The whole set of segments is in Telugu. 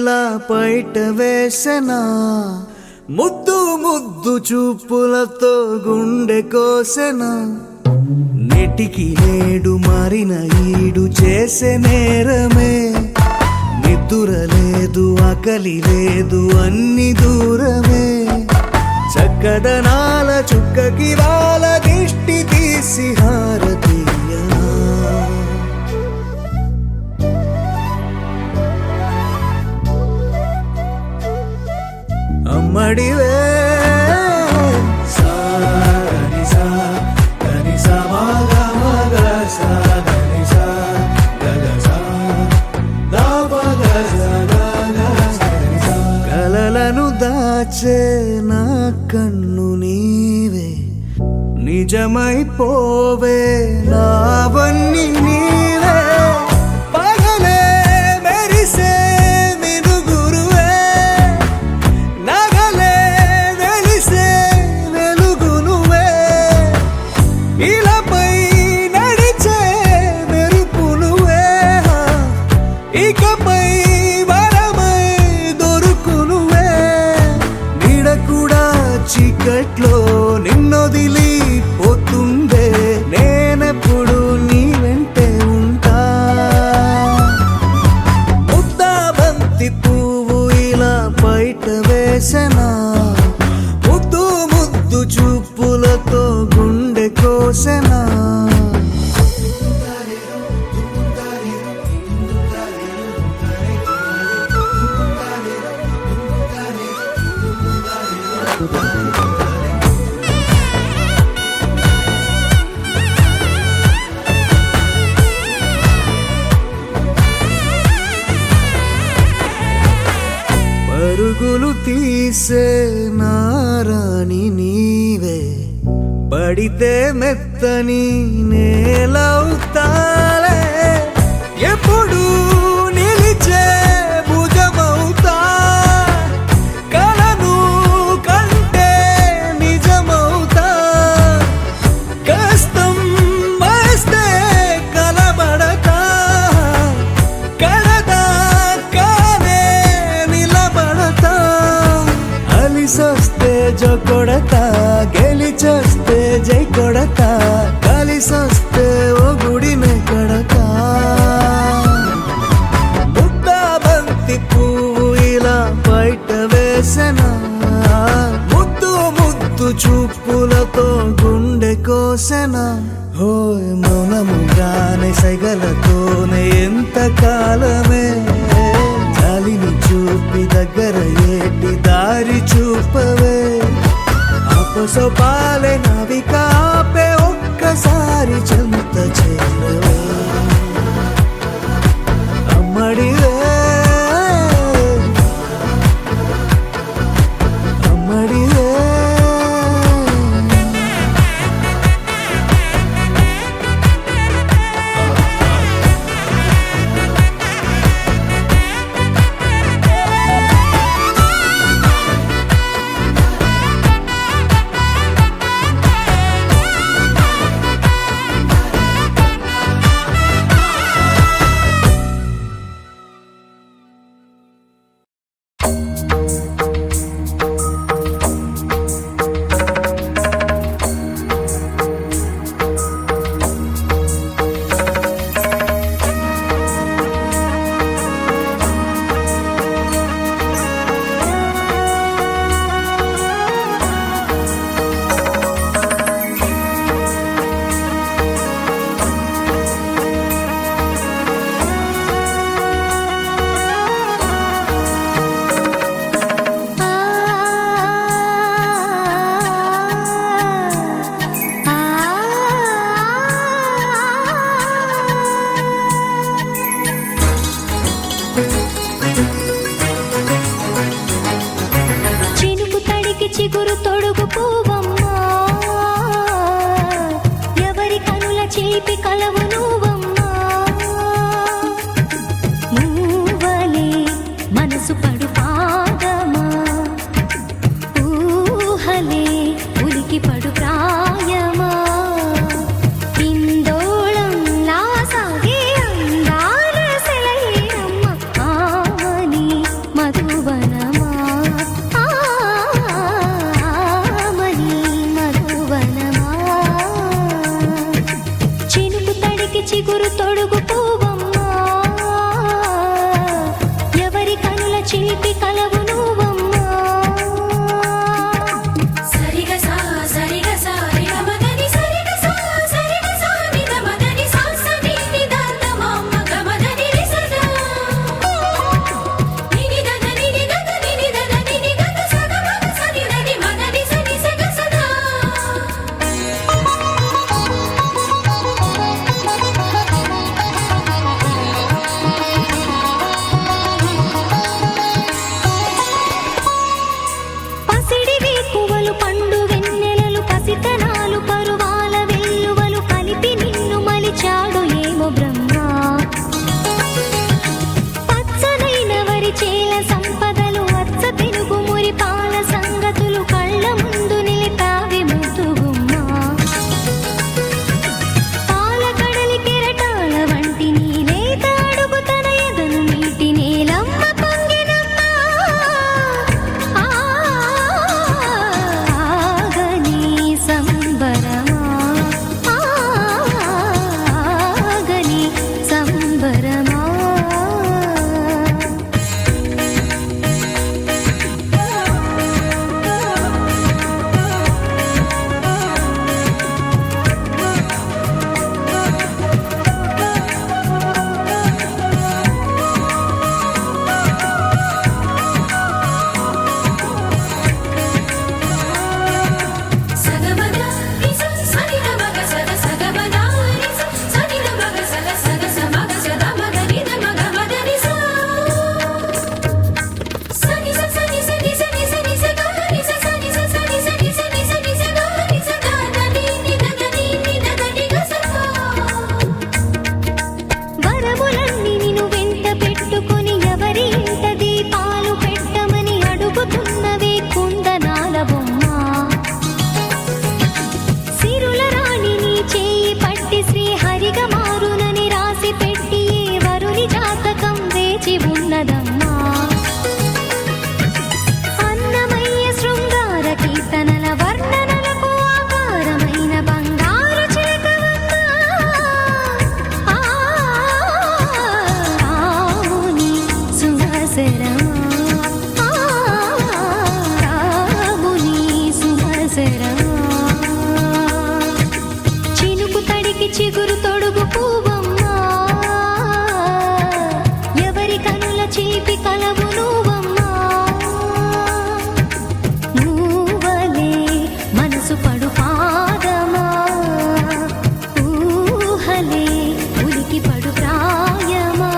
ఇలా బయట వేసెనా ముద్దు ముద్దు చూపులతో గుండె కోసెనా నెటికి నేడు మారిన ఈడు చేసే నేరమే నిద్ర లేదు ఆకలి లేదు అన్ని దూరమే చక్కదనాల చుక్కకి వాళ్ళ దిష్టి తీసి హారతీయ అమ్మడివే కలలను దాచే నా కన్ను నీవే నిజమైపోవే నావన్నీ నీవే పగలే మెరిసే మినుగురువే నగలే వెలిసే వెలుగు నువ్వే ఇలాపై నడిచే మెరుపు నువ్వే ఇకపై చీకట్లో నిన్నొదిలి పోతుందే నేనెప్పుడు నీ వెంటే ఉంటా ముద్దా బంతి పువ్వు ఇలా బయట వేసెనా ముద్దు ముద్దు చూపులతో గుండె కోసెనా పరుగులు తీసే నారాణి నీవే పడితే మెత్తని నేలవుతాలే ఎప్పుడు నిలిచే భుజమవుతా కలను కంటే నిజమవుతా కష్టం వస్తే కలబడతా కడదా కానే నిలబడతా అలిసొస్తే జో కొడతా గెలిచొస్తే జై కొడతా కలిసొస్తే ఓ గుడినే కడతా ముద్దా బంతి పువ్వు ఇలా బయట వేసెనా ముద్దు ముద్దు చూపులతో గుండె కోసెనా హోయ్ మౌనముగానే సైగలతోనే ఎంత కాలమే జాలిని చూపి దగ్గర ఏటి దారి చూపవే అపసోపాలే నావిక ఆపే ఒక్కసారి చెంత చేరవే అమ్మడివే అమ్మడివే సుమసరమా రాముని సుమసరమా చినుకు తడికి చిగురు తొడుగు పువ్వమ్మా ఎవరి కనుల చీపి కలవు నువ్వమ్మా నువ్వలే మనసు పడు పాదమా ఊహలే ఉలికి పడు ప్రాయమా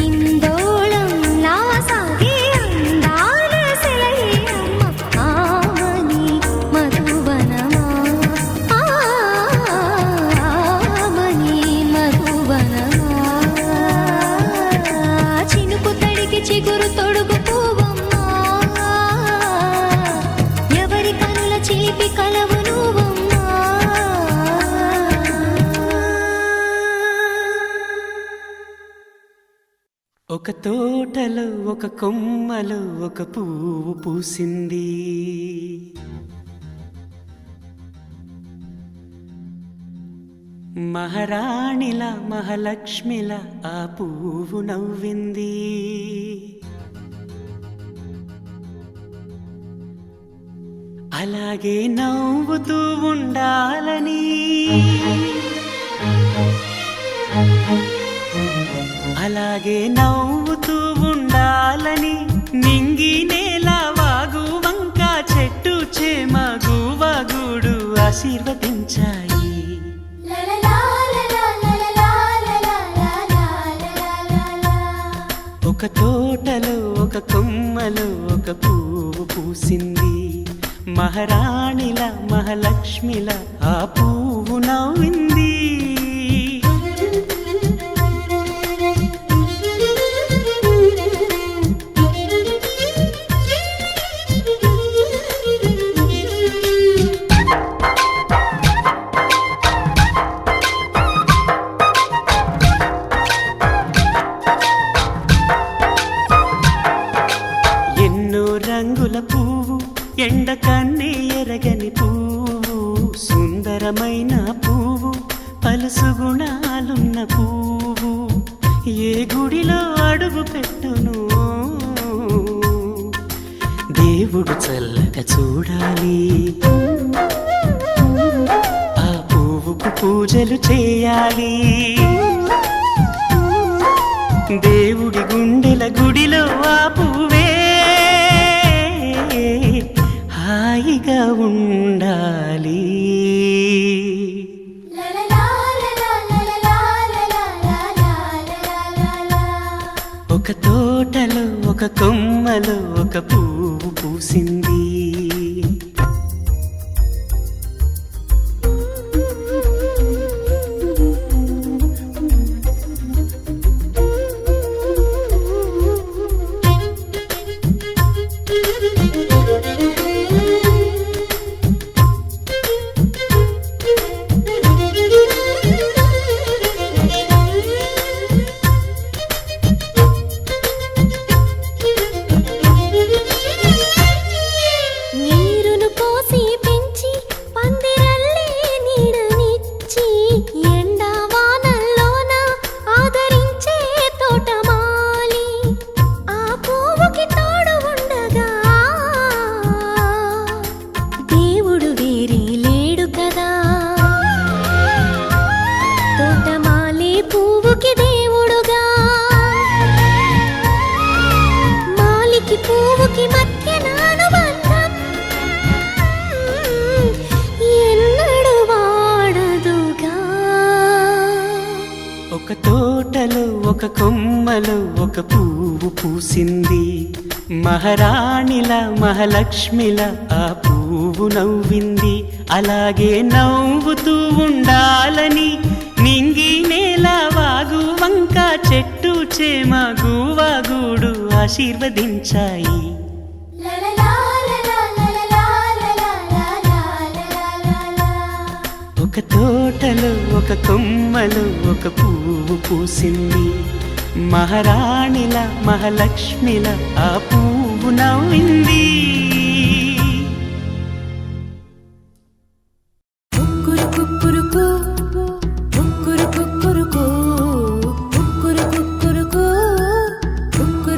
ఇందోళం లాసాగే అందాల సెలయేరమ్మ ఆమని మధువనమా ఆమని మధువనమా చినుకు తడికి చిగురు తొడుగు పువ్వమ్మా ఎవరి కనుల చిలిపి కలవు నువ్వమ్మా ఒక తోటలో ఒక కొమ్మలో ఒక పువ్వు పూసింది మహారాణిల మహాలక్ష్మిల ఆ పువ్వు నవ్వింది అలాగే నవ్వుతూ ఉండాలని అలాగే నవ్వుతూ ఉండాలని నింగి నేల వాగు వంక చెట్టు చేమ గువగుడు ఆశీర్వదించాయి ఒక తోటలో ఒక కొమ్మలో ఒక పువ్వు పూసింది మహారాణిల మహాలక్ష్మిల ఆ పువ్వు నవ్వింది ఎన్నో రంగుల పువ్వు ఎండ కన్నే ఎరగని పువ్వు సుందరమైన పువ్వు పలుసు గుణాలున్న పువ్వు ఏ గుడిలో అడుగు పెట్టును దేవుడు చల్లగా చూడాలి ఆ పువ్వుకు పూజలు చేయాలి దేవుడి గుండెల గుడిలో ఆ పువ్వే హాయిగా ఉండాలి ఒక తోటలో ఒక కొమ్మలో ఒక పువ్వు పూసింది నీరును పోసి పెంచి పందిరల్లే నీడనిచ్చి ఎండా వానల్లోన ఆదరించే తోటమాలి ఆ పువ్వుకి తోడు ఉండగా దేవుడు వేరే లేడు కదా తోటమాలి పువ్వుకి దేవుడుగా మాలికి పువ్వుకి మధ్య నానుబంధం ఎన్నడు వాడదుగా ఒక తోటలో ఒక కొమ్మలో ఒక పువ్వు పూసింది మహారాణిల మహాలక్ష్మిల ఆ పువ్వు నవ్వింది అలాగే నవ్వుతూ ఉండాలని నింగి నేల వాగు వంక చెట్టు చేమ గువగుడు ఆశీర్వదించాయి ఒక తోటలో ఒక కొమ్మలో ఒక పువ్వు పూసింది మహారాణిల మహాలక్ష్మిల ఆ పువ్వు నవ్వింది కుక్కురు కుక్కురుకు కుక్కురు కుక్కురుకు కుక్కురు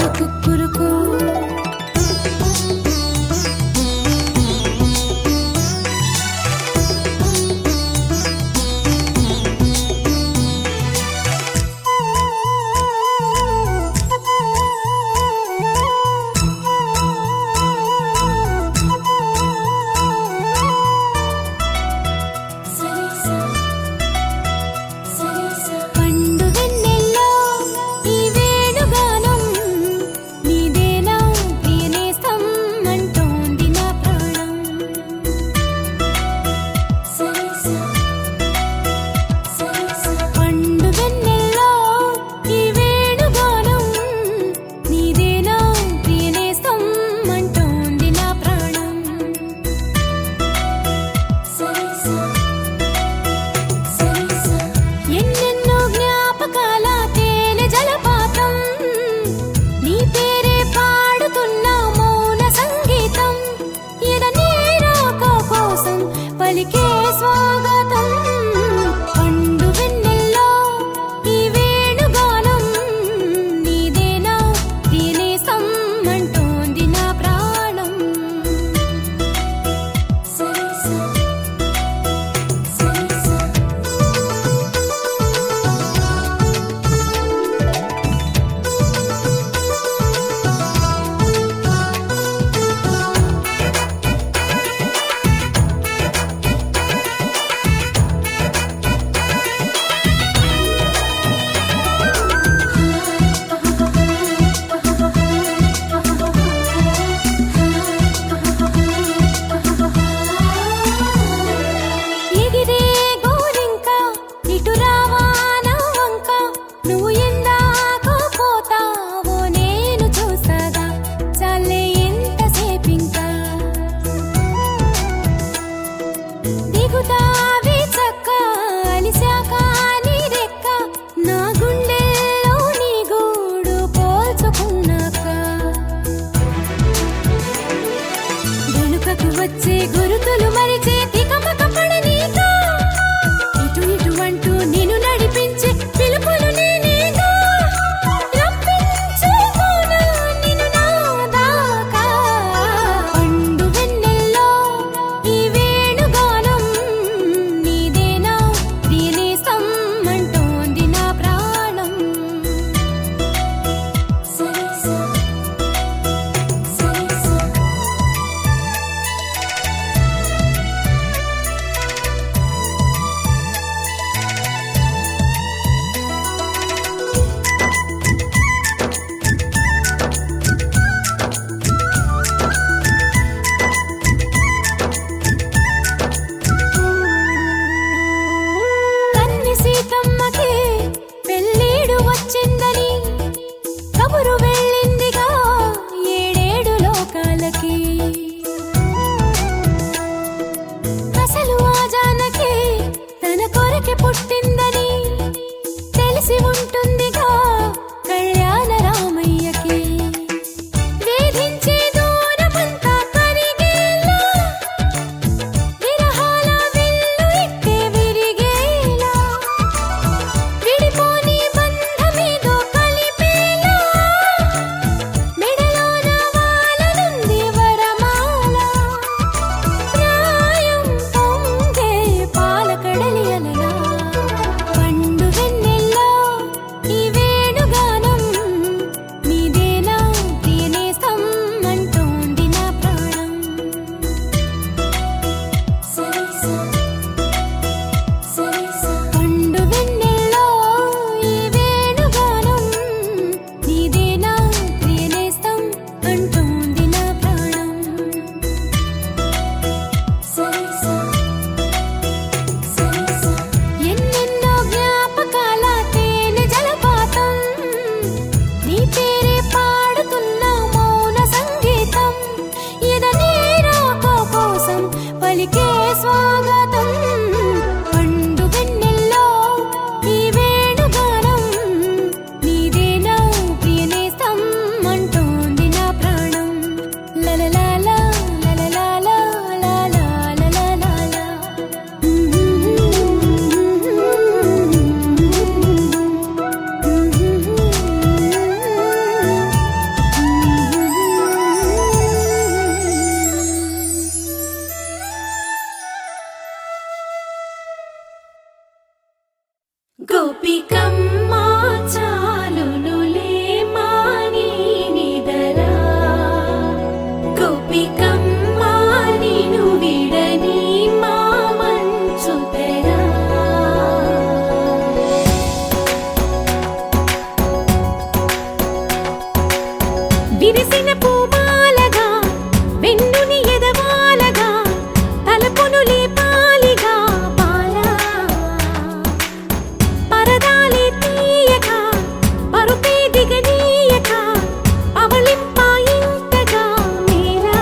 వచ్చిందని కబురు వెళ్ళిందిగా ఏడేడు లోకాలకి. అసలు ఆ జానకి తన కొరకే పుట్టిందని తెలిసి ఉంటుందిగా కళ్యాణ రామయ్యకి. వేధించే దూరమంతా కరిగేలా విరహాల విల్లు ఇట్టే విరిగేలా విడిపోని బంధమేదో కలిపేలా మెడలోన వాలనుంది వరమాల. ప్రాయం పొంగే పాలకడలి అలలా పండు వెన్నెల్లో ఈ వేణుగానం నీదేనా ప్రియనేస్తం అంటోంది నా ప్రాణం. పండు వెన్నెల్లో ఈ వేణుగానం నీదేనా ప్రియనేస్తం అంటోంది నా ప్రాణం. ఎన్నెన్నో జ్ఞాపకాల తేనె జలపాతం నీ పేరే పాడుతున్న మౌన సంగీతం. ఎదనే రాకో కోసం పలికే స్వాగతం. పండు వెన్నెల్లో ఈ వేణుగానం నీదేనా ప్రియనేస్తం అంటోంది నా ప్రాణం. లలలాలా లలలాలా లాలా లలలాలా. గోపికమ్మ చాలునులే మాని నిదరా. గోపికమ్మ నిను విడని మా మంచు తెరా. విరిసిన పూమాలగా వెన్నుని ఎదవాలగా తలపును లేపాలిగా బాలా. పరదాలే తీయక పరుపే దిగనీయక అవళింపాయింతగా మేలా.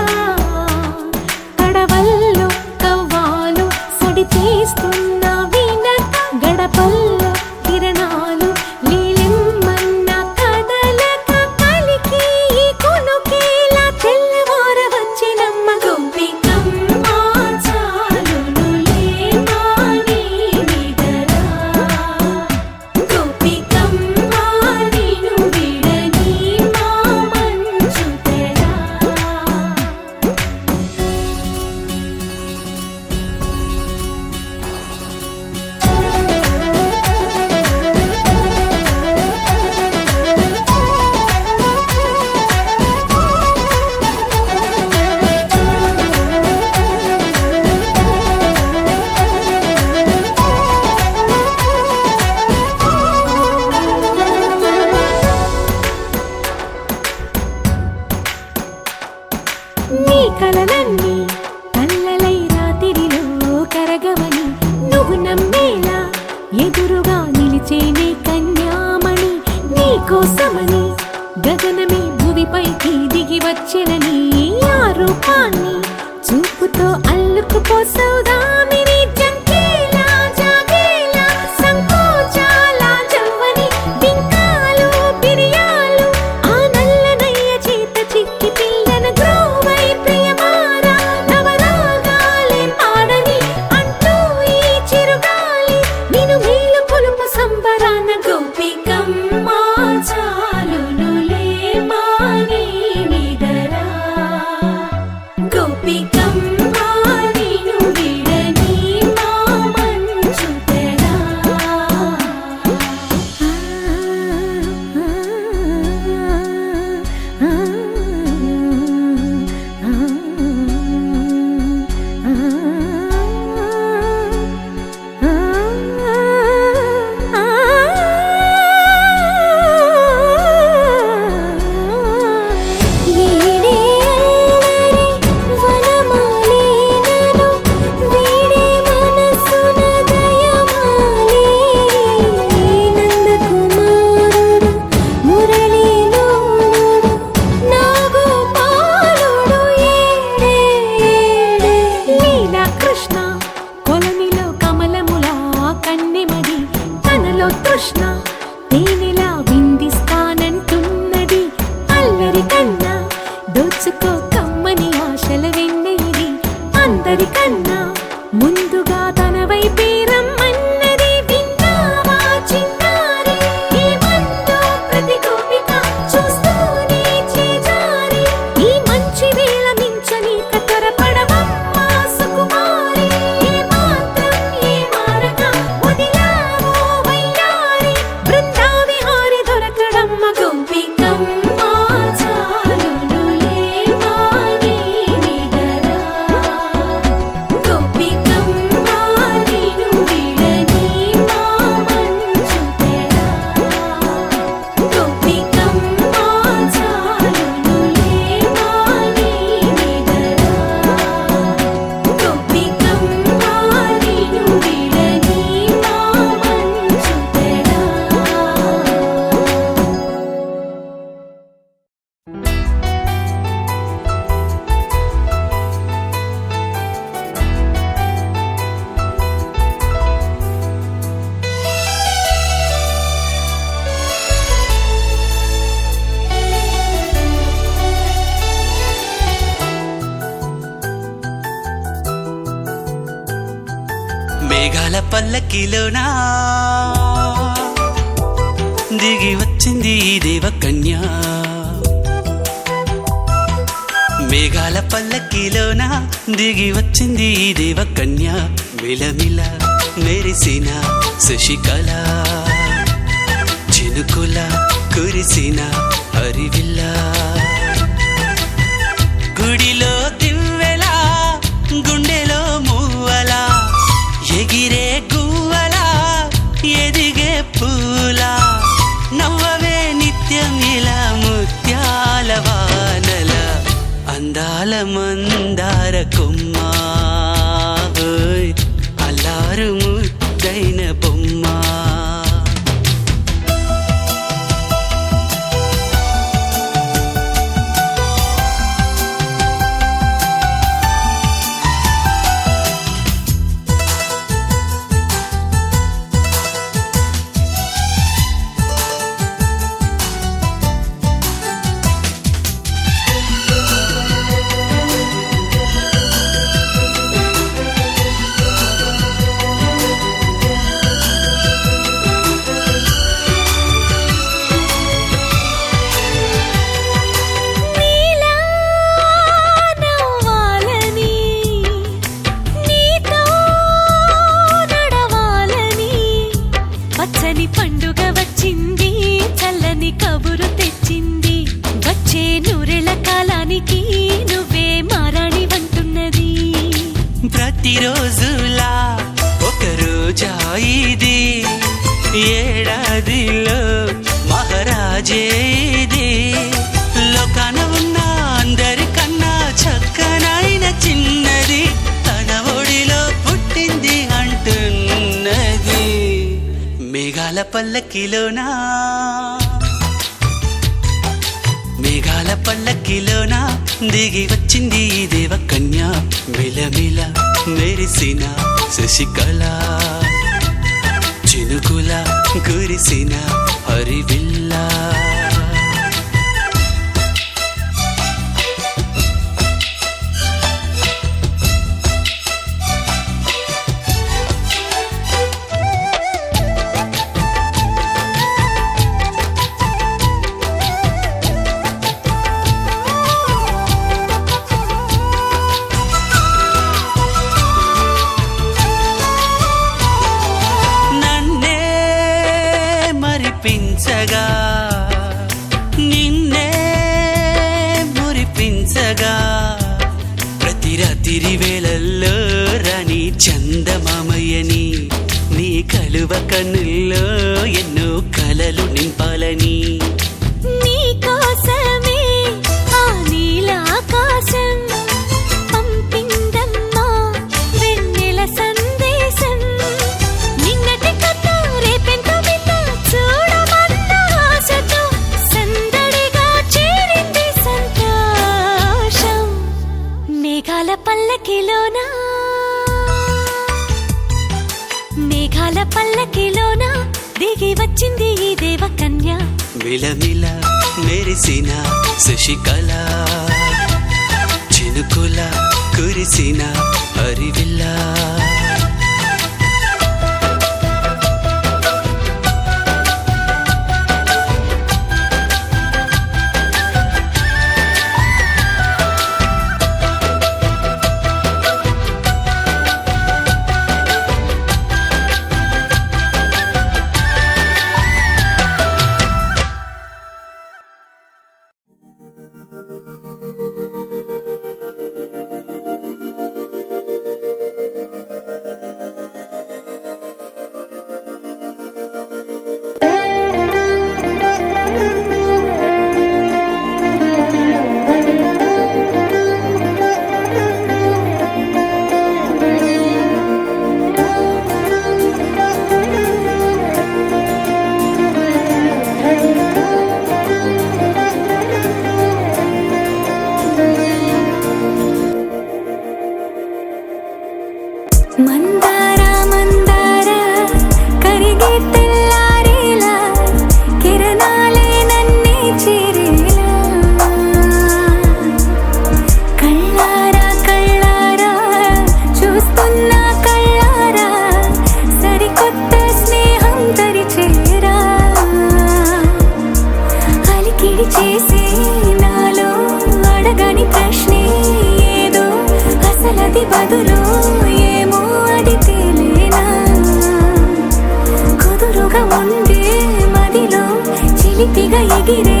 కడవల్లో కవ్వాలు సడి చేస్తున్న వీణత గడపల్లో కిరణాలు లీలిమ్మన్న కదలక కలికి ఈ కొనుకేలా తెల్లవార వచ్చినమ్మ. గోపికమ్మ చాలునులే మాని నిదరా. గోపికమ్మ నిను విడని మా మంచు తెరా. నీ కలలన్నీ కల్లలై రాత్రిలో కరగవని నువ్వు నమ్మేలా ఎదురుగా నిలిచేనే కన్యామణి. నీ కోసమని గగనమే భువిపైకి దిగి వచ్చెనని ఆ రూపాన్ని చూపుతో అల్లుకుపోసౌదామిని. జంకేలా జాగేలా సంకోచాల జవ్వని బింకాలు బిరియాలు ఆ నల్లనయ్య చేత చిక్కి పిల్లన గ్రోవై ప్రియమారా. నవరాగాలే పాడని అంటూ ఈ చిరుగాలి నిను మేలు కొలుపు సంబరాన. గోపికమ్మ చాలునులే మాని నిదరా. గోపికమ్మ నిను విడని మేఘాల పల్లకిలోనా దిగి వచ్చింది ఈ దేవకన్య మేఘాల పల్లకిలోన దిగి వచ్చింది ఈ దేవకన్య మిలమిల మెరిసిన శశికళ చినుకుల కురిసిన హరివిల్ల గుడిలో దివ్వెలా గుండెలో మూవలా ఎగిరే గువ్వలా ఎదిగే పూలా నవ్వవే నిత్యం ఇలా ముత్యాల వానల అందాల మందార కొమ్మ అల్లారు ముద్దైన బొమ్మ పండుగ వచ్చింది చల్లని కబురు తెచ్చింది వచ్చే నూరెళ్ళ కాలానికి నువ్వే మారాణి వంటున్నది ప్రతిరోజులా ఒక రోజా ఇది ఏడాదిలో మహారాజే ఇది లోకాన ఉన్న అందరికన్నా చక్కనైన చిన్నది తన ఒడిలో పుట్టింది అంటున్నది మేఘాల పల్లకిలోనా మేఘాల పల్లకిలోనా దిగి వచ్చింది ఈ దేవకన్య మిలమిల మెరిసిన శశికళ చినుకుల కురిసిన హరివిల్లా పించగా నిన్నే మురిపించగా ప్రతి రాత్రి వేళల్లో రాణి చందమామయ్యని నీ కలువ కన్నుల్లో ఎన్నో కలలు నింపాలని నీ కోసమే ఆ నీలాకాశం పంపిందమ్మా వెన్నెల సందేశం నిన్నటి కథ రేపెంతో బిడ్డ చూడమన్న ఆశతో సందడిగా చేరింది సంతోషం మేఘాల పల్లకిలోనా మేఘాల పల్లకిలోనా దిగి వచ్చింది ఈ దేవకన్య మిలమిల మెరిసిన శశికళ చినుకుల కురిసిన హరివిల్లా ఎగిరే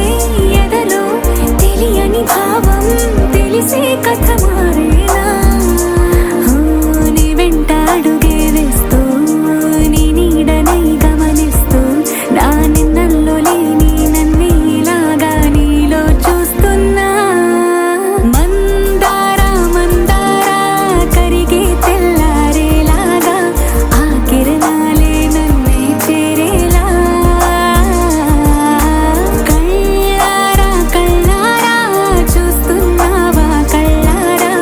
ఎదలో తెలియని భావం తెలిసే కథ మారేనా నీ వెంట అడుగే వేస్తూ నీ నీడనై గమనిస్తూ నా నిన్నల్లో లేని నన్నే ఇలాగా నీలో చూస్తున్నా మందారా మందారా కరిగే తెల్లారేలాగా ఆ కిరణాలే నన్నే చేరేలా కళ్ళారా కళ్ళారా చూస్తున్నావా కళ్ళారా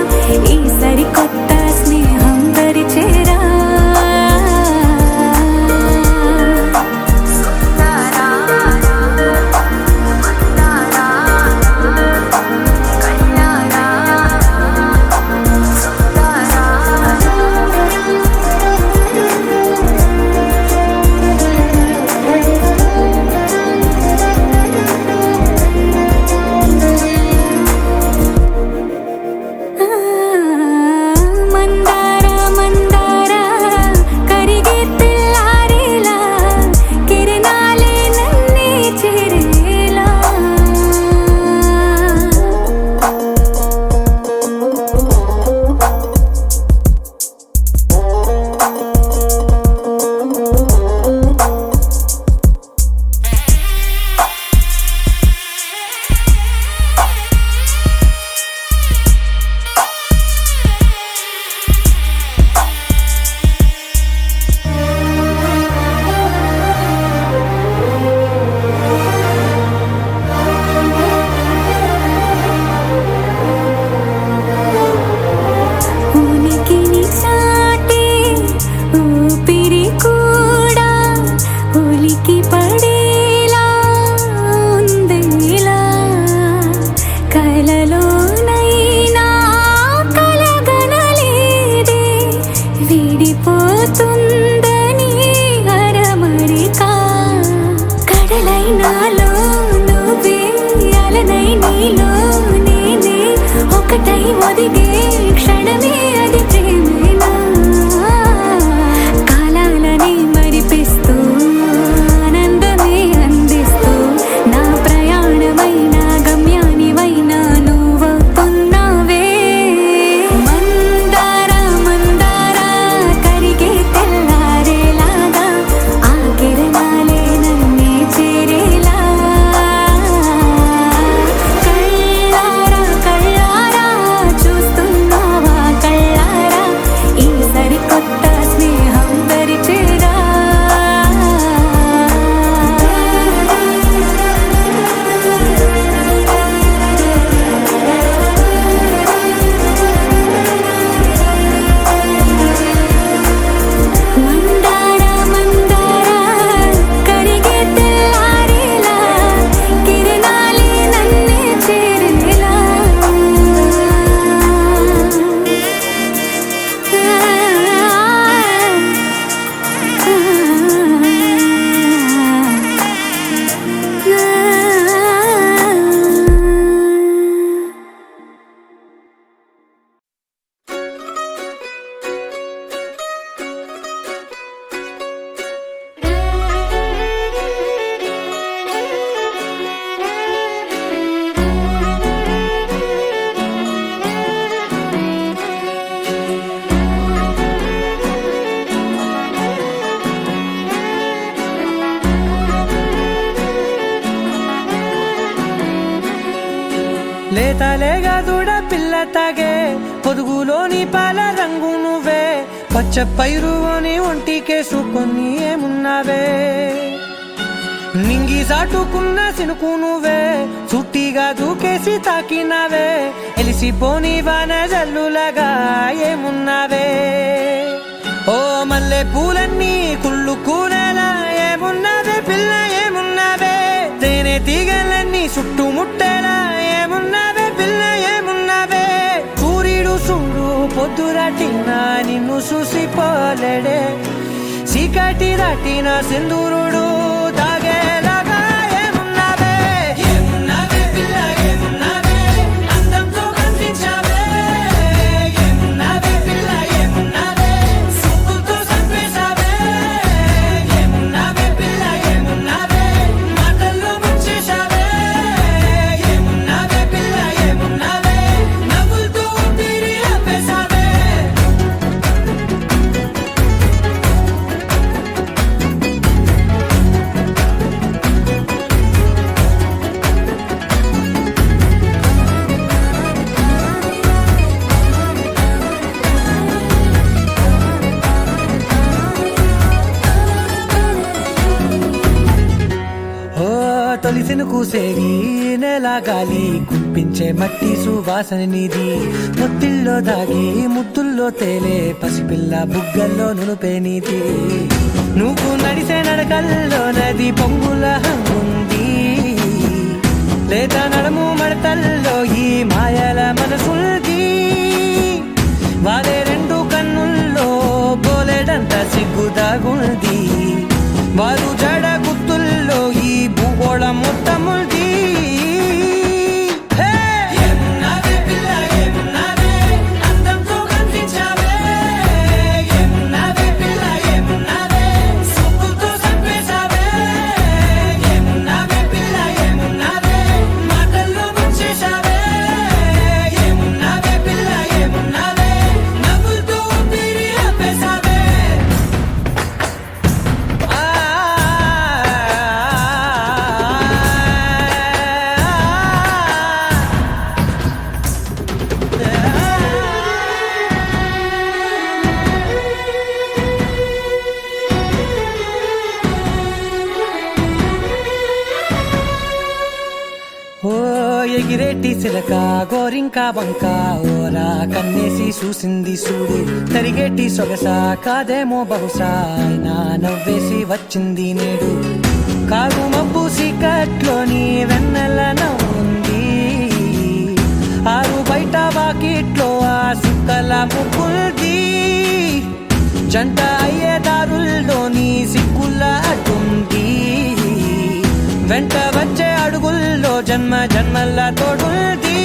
ఈ సరికొత్త స్నేహం పరిచేరా మందారా మందారా కరిగే తెల్లారేలా కిరణాలే నన్నే చేరేలా ఉనికిని చాటే ఊపిరి కూడా ఉలికి పడేలా ఉందేలా కలలోనైనా కలగనలేదే విడిపోతుందని అరమరిక కడలై నాలో నువ్వే అలనై నీలో నేనే ఒకటై ఒదిగే క్షణమే అది ప్రేమేనా కాలాలని మరిపిస్తూ ఆనందమే అందిస్తూ నా ప్రయాణమైన గమ్యానివైన నువ్వవుతున్నావే మందారా మందారా కరిగే తెల్లారేలాగా ఆ కిరణాలే నన్నే చేరేలా కళ్ళారా కళ్ళారా చూస్తున్నావా కళ్ళారా ఈ సరికొత్త స్నేహం పరిచేరా మందారా మందారా కరిగే తెల్లారేలా కిరణాలే నన్నే చేరేలా లేతలేగా దూడ పిల్ల తాగే పొదుగులోని పాల రంగు నువ్వే పచ్చ పైరుని ఒంటికేసుకొని ఏమున్నావే నింగి సాటుకున్న సినుకు నువ్వే చుట్టిగా దూకేసి తాకినావే ఎలిసిపోని వాన జల్లులగా ఏమున్నావే ఓ మల్లె పూలన్నీ కుళ్ళు కూరలా ఏమున్నావే పిల్ల ఏమున్నావే తేనె తీగలన్నీ చుట్టుముట్టేలా ఏమున్నావే పిల్ల ఏమున్నావే సూర్యుడు చూడు పొద్దురాటిన నిన్ను చూసిపోలేడే చీకటి దాటిన సింధూరుడు తాగేలాగా ఏమున్నావే ఏమున్నావే పిల్ల ఏమున్నావే అందంతో కనిపించావే ఏమున్నావే పిల్ల ఏమున్నావే సుక్కుతో చంపేశావే ఏమున్నావే పిల్ల ఏమున్నావే మాటల్లో ముంచేశావే తొలిసిన కూసేవి నేల గాలి కుప్పించే మట్టి సువాసన నీది ముత్తిల్లో దాగి ముత్తుల్లో తేలే పసిపిల్ల బుగ్గల్లో నునుపే నీది నువ్వు నడిసే నడకల్లో నది పొంగుల హంగుంది లేదా నడుము మడతల్లో ఈ మాయల మనసుల్ది వారే రెండు కన్నుల్లో బోలెడంత సిగ్గుదాగుంది వారు జడ గుత్తుల్లో ఈ భూగోళం మొత్తముల్ది ఓ ఎగిరేటి సిలక గోరింక వంక ఓరా కన్నేసి చూసింది చూడు తరిగేటి సొగస కాదేమో బహుశా అయినా నవ్వేసి వచ్చింది నేడు కారు మబ్బు సీకట్లోని వెన్నెల నవ్వుంది ఆరు బయట వాకిట్లో ఆ సుక్కల ముగ్గుల్ది జంట అయ్యే దారుల్లోని సిగ్గుల అడ్డుంది వెంట వచ్చే అడుగుల్లో జన్మ జన్మల తోడుల్ది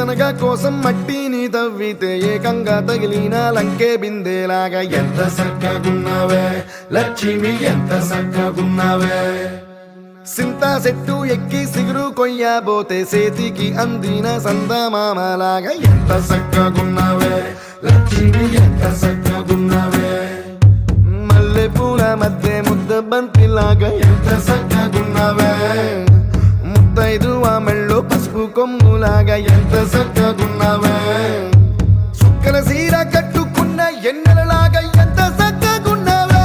శనగ కోసం మట్టిని తవ్వితే ఏకంగా తగిలిన లంకే బిందేలాగా ఎంత చక్కగున్నావే లక్ష్మి ఎంత చక్కగున్నావే సింతా చెట్టు ఎక్కి సిగురు కొయ్యబోతే చేతికి అందిన సందమామలాగా ఎంత చక్కగున్నావే లక్ష్మి ఎంత చక్కగున్నావే మల్లె పూల మధ్య ముద్ద బంతిలాగా ఎంత చక్కగున్నావే ముద్దైదు మెళ్ళో పసుపు కొమ్ములాగా ఎంత చక్కగున్నావే చుక్కల సీర కట్టుకున్న ఎన్నెలలాగా ఎంత చక్కగున్నావే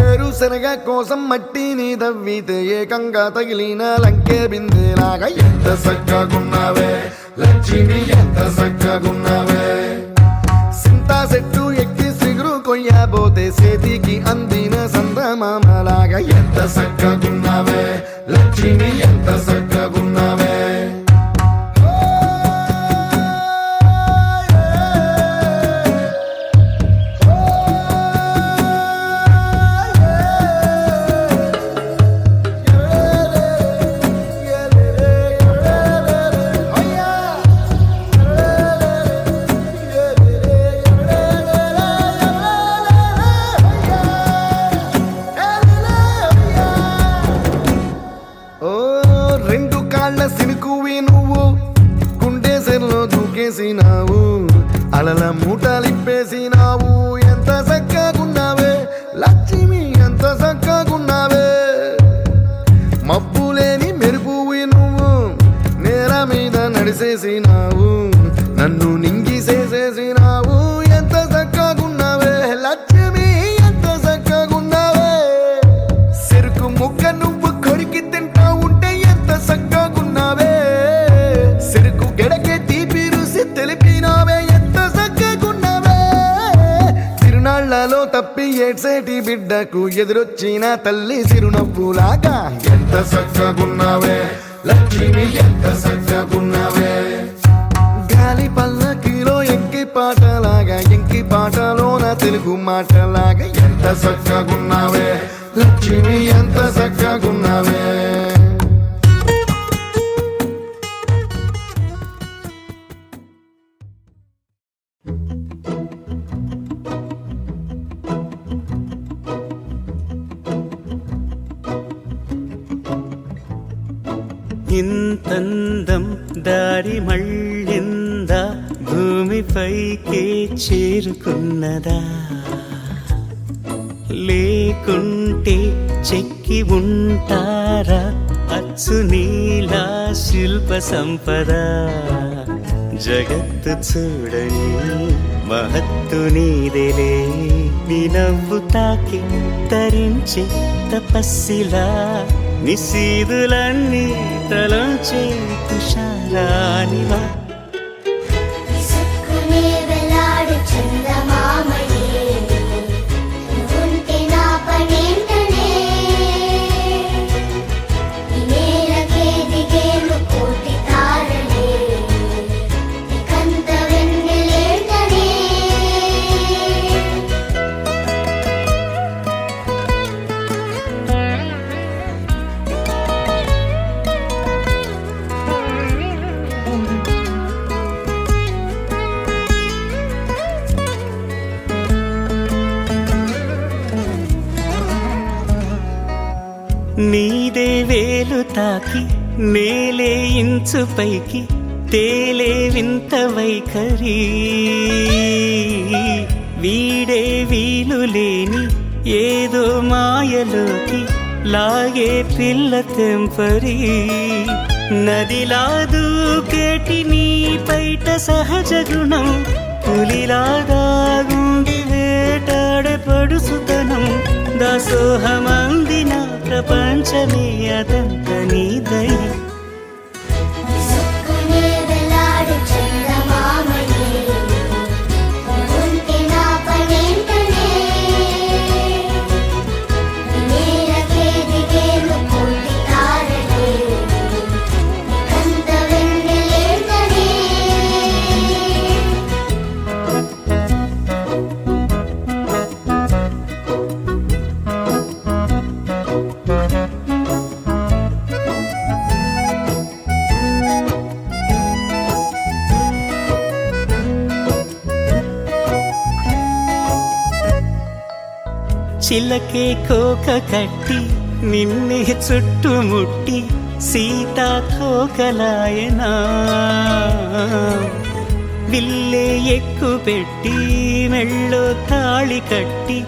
ఏరు శనగ కోసం మట్టిని తవ్వితే ఏకంగా తగిలిన లంకే బిందేలాగా ఎంత చక్కగున్నావే లక్ష్మి ఎంత చక్కగున్నావే సింతా చెట్టు ఎక్కి సిగురు కొయ్యబోతే చేతికి అందిన సందమామలాగా ఎంత చక్కగున్నావే లక్ష్మి ఎంత చక్కగున్నావే రెండు కాళ్ళ సినుకువి నువ్వు గుండె సెల్లో దూకేసినావు అలల మూటలిప్పేసినావు ఎంత చక్కగున్నావే లక్ష్మి ఎంత చక్కగున్నావే మబ్బులేని మెరుపువి నువ్వు నేల మీద నడిసేసినావు నన్ను నింగిసేసేసినావు ఎంత చక్కగున్నావే లక్ష్మి ఎంత చక్కగున్నావే చెరుకు ముక్క నువ్వు కొరికి తింటా ఉంటే ఎంత చక్కగున్నావే చెరుకు గెడకే తీపి రుసి తెలిపినావే ఎంత చక్కగున్నావే తిరునాళ్లలో తప్పి ఏడ్సేటి బిడ్డకు ఎదురొచ్చిన తల్లి చిరునవ్వులాగా ఎంత చక్కగున్నావే లక్ష్మి ఎంత చక్కగున్నావే గాలి పల్లకిలో ఎంకి పాటలాగా ఎంకి పాటలోన తెలుగు మాటలాగా ఎంత చక్కగున్నావే లక్ష్మి ఎంత చక్కగున్నావే ఇంతందం దారి మళ్ళిందా భూమిపైకే చేరుకున్నదా లేకుంటే చెక్కి ఉంటారా అచ్చు నీలా శిల్ప సంపద జగత్తు చూడని మహత్తు నీదేలే నీ నవ్వు తాకి తరించే తపస్సిలా నిశీదులన్నీ తలంచే తుషారానివా విసుక్కునే వెలాడు చందమామయే నువ్వుంటే నా పనేంటనే ఈ నేలకే దిగేను కోటి తారలే నీకంత వెన్నెలేంటనే నీదే వేలు తాకి నేలే ఇంచు పైకి తేలే వింత వైఖరి వీడే వీలు లేని ఏదో మాయలోకి లాగే పిల్ల తెంపరి నదిలా దూకేటి నీ పైట సహజ గుణం పులిలాగా గుండి వేటాడే పడుసుతనం దాసోహమందిన ప్రపంచమే అదంత నీ దయ విసుక్కునే వెలాడు చందమామయే నువ్వుంటే నా పనేంటనే ఈ నేలకే దిగేను కోటి తారలే నీకంత వెన్నెలేంటనే చిలకే కోక కట్టి నిన్నే చుట్టుముట్టి సీతాకోకలాయనా విల్లే ఎక్కు పెట్టి మెళ్ళో తాళి కట్టి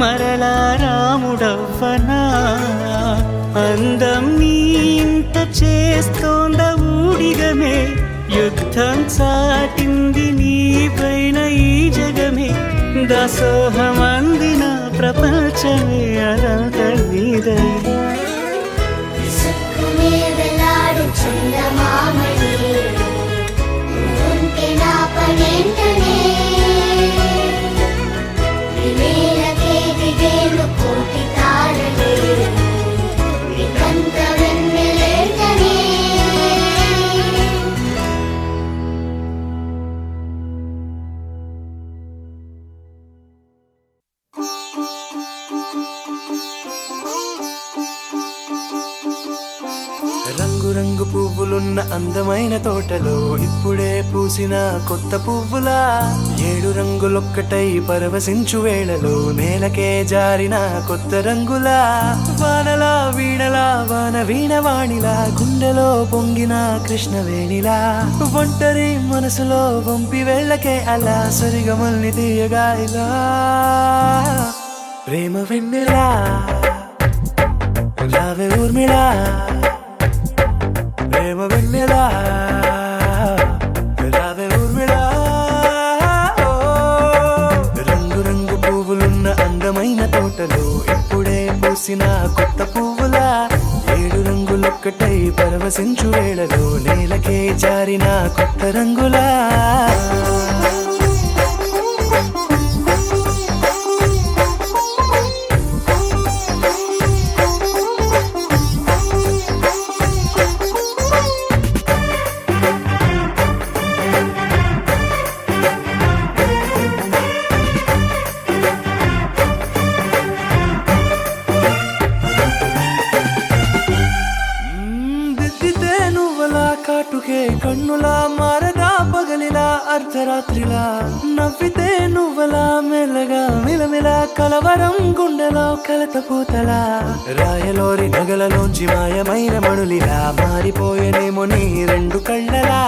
మరలా రాముడవ్వనా అందం నీ ఇంత చేస్తోంద ఊడిగమే యుద్ధం చాటింది నీ పైన ఈ జగమే దాసోహమందిన ప్రపంచమే అనంత నీదై విసుక్కునే వెలాడు చందమామని ఉంటే నా పనేంటనే వివేలకే దిగేలు కోటి తారలే వికంత వెన్నెలేటనే రంగు రంగు పువ్వులున్న అందమైన తోటలో ఇప్పుడే పూసిన కొత్త పువ్వులా 7 రంగులొక్కటై పరవశించు వేళలో నేలకే జారిన కొత్త రంగులా వానలా వీణలా వాన వీణవాణిలా గుండెలో పొంగిన కృష్ణవేణిలా ఒంటరి మనసులో వంపి వెళ్ళకే అలా సరిగమల్ని తీయగా ఇలా ప్రేమ వెన్నెలా రావే ఊర్మిళా ప్రేమ వెన్నెలా రావే ఊర్మిళా రంగు రంగు పువ్వులున్న అందమైన తోటలో ఇప్పుడే పూసిన కొత్త పువ్వులా 7 రంగులొక్కటై పరవశించు వేళలో నేలకే జారిన కొత్త రంగులా కాటుకే కన్నులా మారదా పగలిలా అర్ధరాత్రిలా నవ్వితే నువ్వలా మెల్లగా మిలమిలా కలవరం గుండెలో కలత పూతలా రాయలోరి నగలలోంచి మాయమైన మణులిలా మారిపోయేనేమో నీ 2 కళ్ళలా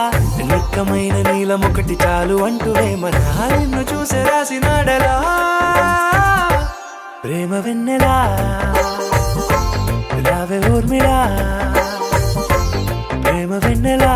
నిక్కమైన నీలమొకటి చాలు అంటూ వేమనా నిన్ను చూసే రాసినాడలా ప్రేమ వెన్నెలా రావే ఊర్మిళా ప్రేమ వెన్నెలా